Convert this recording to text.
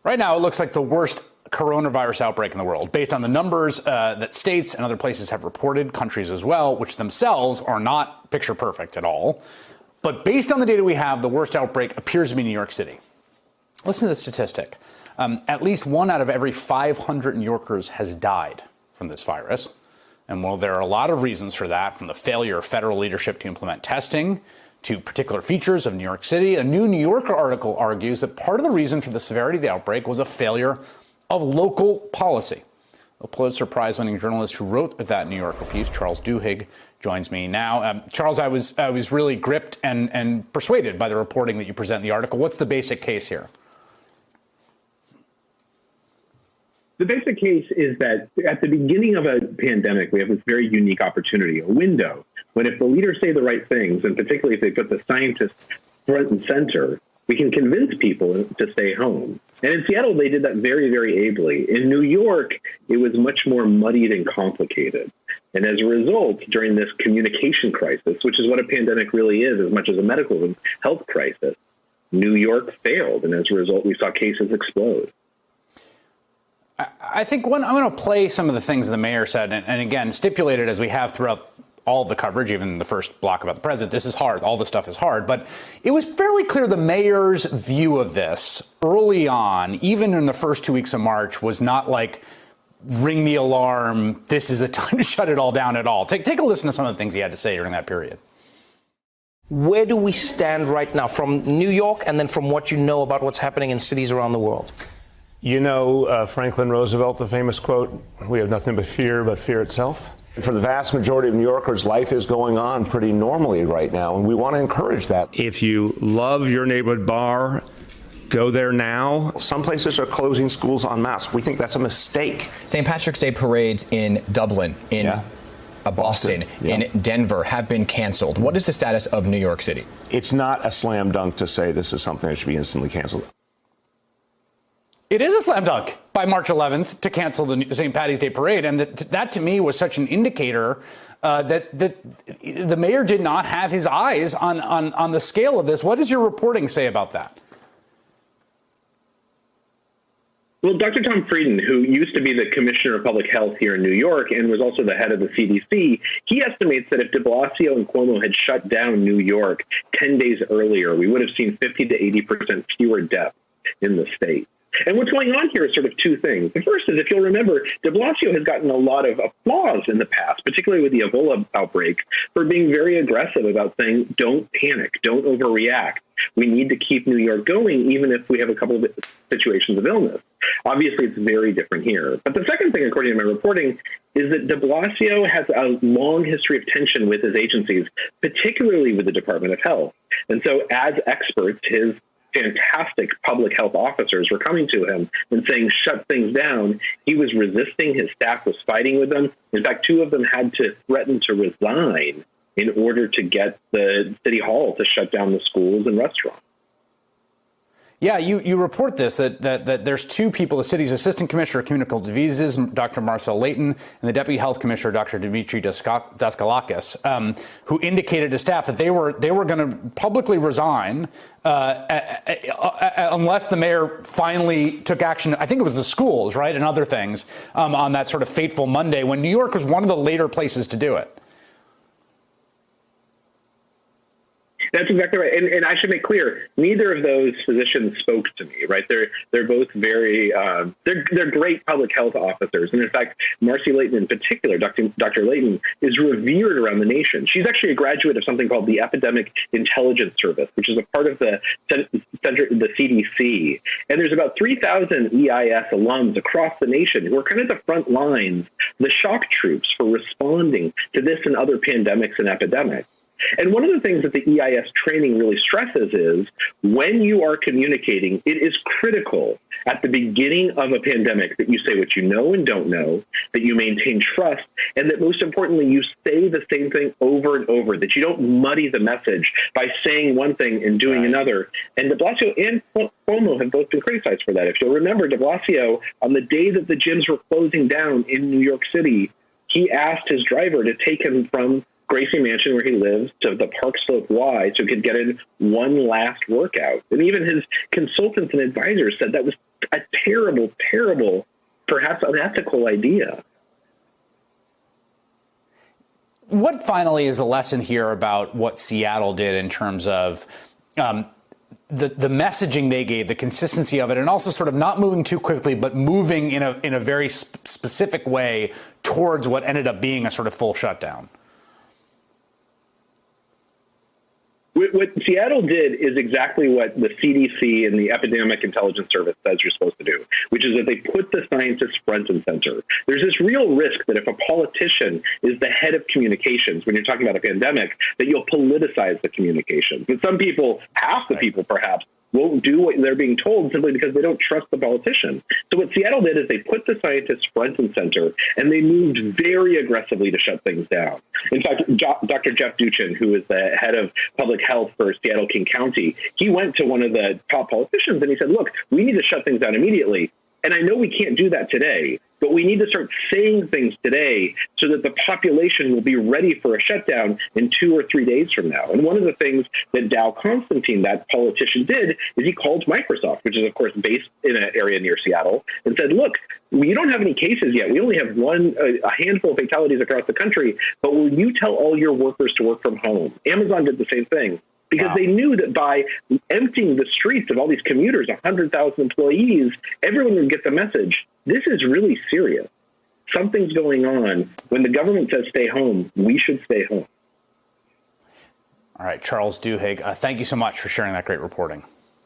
Right now, it looks like the worst coronavirus outbreak in the world, based on the numbers that states and other places have reported, countries as well, which themselves are not picture perfect at all. But based on the data we have, the worst outbreak appears to be New York City. Listen to this statistic. At least 1 out of every 500 New Yorkers has died from this virus. And while there are a lot of reasons for that, from the failure of federal leadership to implement testing to particular features of New York City, a new New Yorker article argues that part of the reason for the severity of the outbreak was a failure of local policy. A Pulitzer Prize-winning journalist who wrote that New Yorker piece, Charles Duhigg, joins me now. Charles, I was really gripped and persuaded by the reporting that you present in the article. What's the basic case here? The basic case is that at the beginning of a pandemic, we have this very unique opportunity, a window, when if the leaders say the right things, and particularly if they put the scientists front and center, we can convince people to stay home. And in Seattle, they did that very, very ably. In New York, it was much more muddied and complicated. And as a result, during this communication crisis, which is what a pandemic really is, as much as a medical and health crisis, New York failed. And as a result, we saw cases explode. I think I'm going to play some of the things the mayor said, and again, stipulated as we have throughout all of the coverage, even the first block about the president. This is hard. All this stuff is hard. But it was fairly clear the mayor's view of this early on, even in the first 2 weeks of March, was not like, ring the alarm, this is the time to shut it all down at all. Take a listen to some of the things he had to say during that period. Where do we stand right now from New York and then from what you know about what's happening in cities around the world? You know, Franklin Roosevelt, the famous quote, we have nothing but fear itself. For the vast majority of New Yorkers, life is going on pretty normally right now, and we want to encourage that. If you love your neighborhood bar, go there now. Some places are closing schools en masse. We think that's a mistake. St. Patrick's Day parades in Dublin, in Boston, in Denver have been canceled. What is the status of New York City? It's not a slam dunk to say this is something that should be instantly canceled. It is a slam dunk by March 11th to cancel the St. Paddy's Day parade. And that to me was such an indicator that the mayor did not have his eyes on the scale of this. What does your reporting say about that? Well, Dr. Tom Frieden, who used to be the commissioner of public health here in New York and was also the head of the CDC, he estimates that if de Blasio and Cuomo had shut down New York 10 days earlier, we would have seen 50 to 80% fewer deaths in the state. And what's going on here is sort of two things. The first is, if you'll remember, de Blasio has gotten a lot of applause in the past, particularly with the Ebola outbreak, for being very aggressive about saying, don't panic, don't overreact. We need to keep New York going, even if we have a couple of situations of illness. Obviously, it's very different here. But the second thing, according to my reporting, is that de Blasio has a long history of tension with his agencies, particularly with the Department of Health. And so as experts, his fantastic public health officers were coming to him and saying, shut things down. He was resisting. His staff was fighting with them. In fact, 2 of them had to threaten to resign in order to get the city hall to shut down the schools and restaurants. Yeah, you report this, that there's 2 people, the city's assistant commissioner of communicable diseases, Dr. Marcel Layton, and the deputy health commissioner, Dr. Dimitri Daskalakis, who indicated to staff that they were going to publicly resign unless the mayor finally took action. I think it was the schools, right, and other things on that sort of fateful Monday when New York was one of the later places to do it. That's exactly right. And I should make clear, neither of those physicians spoke to me, right? They're both very, they're great public health officers. And in fact, Marcy Layton in particular, Dr. Layton, is revered around the nation. She's actually a graduate of something called the Epidemic Intelligence Service, which is a part of the CDC. And there's about 3,000 EIS alums across the nation who are kind of the front lines, the shock troops for responding to this and other pandemics and epidemics. And one of the things that the EIS training really stresses is when you are communicating, it is critical at the beginning of a pandemic that you say what you know and don't know, that you maintain trust, and that most importantly, you say the same thing over and over, that you don't muddy the message by saying one thing and doing another. And de Blasio and Cuomo have both been criticized for that. If you'll remember, de Blasio, on the day that the gyms were closing down in New York City, he asked his driver to take him from Gracie Mansion, where he lives, to the Park Slope Y, so he could get in one last workout. And even his consultants and advisors said that was a terrible, terrible, perhaps unethical idea. What finally is a lesson here about what Seattle did in terms of the messaging they gave, the consistency of it, and also sort of not moving too quickly, but moving in a very specific way towards what ended up being a sort of full shutdown? What Seattle did is exactly what the CDC and the Epidemic Intelligence Service says you're supposed to do, which is that they put the scientists front and center. There's this real risk that if a politician is the head of communications, when you're talking about a pandemic, that you'll politicize the communications. But some people, half the people perhaps, won't do what they're being told simply because they don't trust the politician. So what Seattle did is they put the scientists front and center, and they moved very aggressively to shut things down. In fact, Dr. Jeff Duchin, who is the head of public health for Seattle-King County, he went to one of the top politicians and he said, look, we need to shut things down immediately. And I know we can't do that today, but we need to start saying things today so that the population will be ready for a shutdown in 2 or 3 days from now. And one of the things that Dow Constantine, that politician, did is he called Microsoft, which is, of course, based in an area near Seattle, and said, look, we don't have any cases yet. We only have a handful of fatalities across the country, but will you tell all your workers to work from home? Amazon did the same thing. Because they knew that by emptying the streets of all these commuters, 100,000 employees, everyone would get the message. This is really serious. Something's going on. When the government says stay home, we should stay home. All right, Charles Duhigg, thank you so much for sharing that great reporting.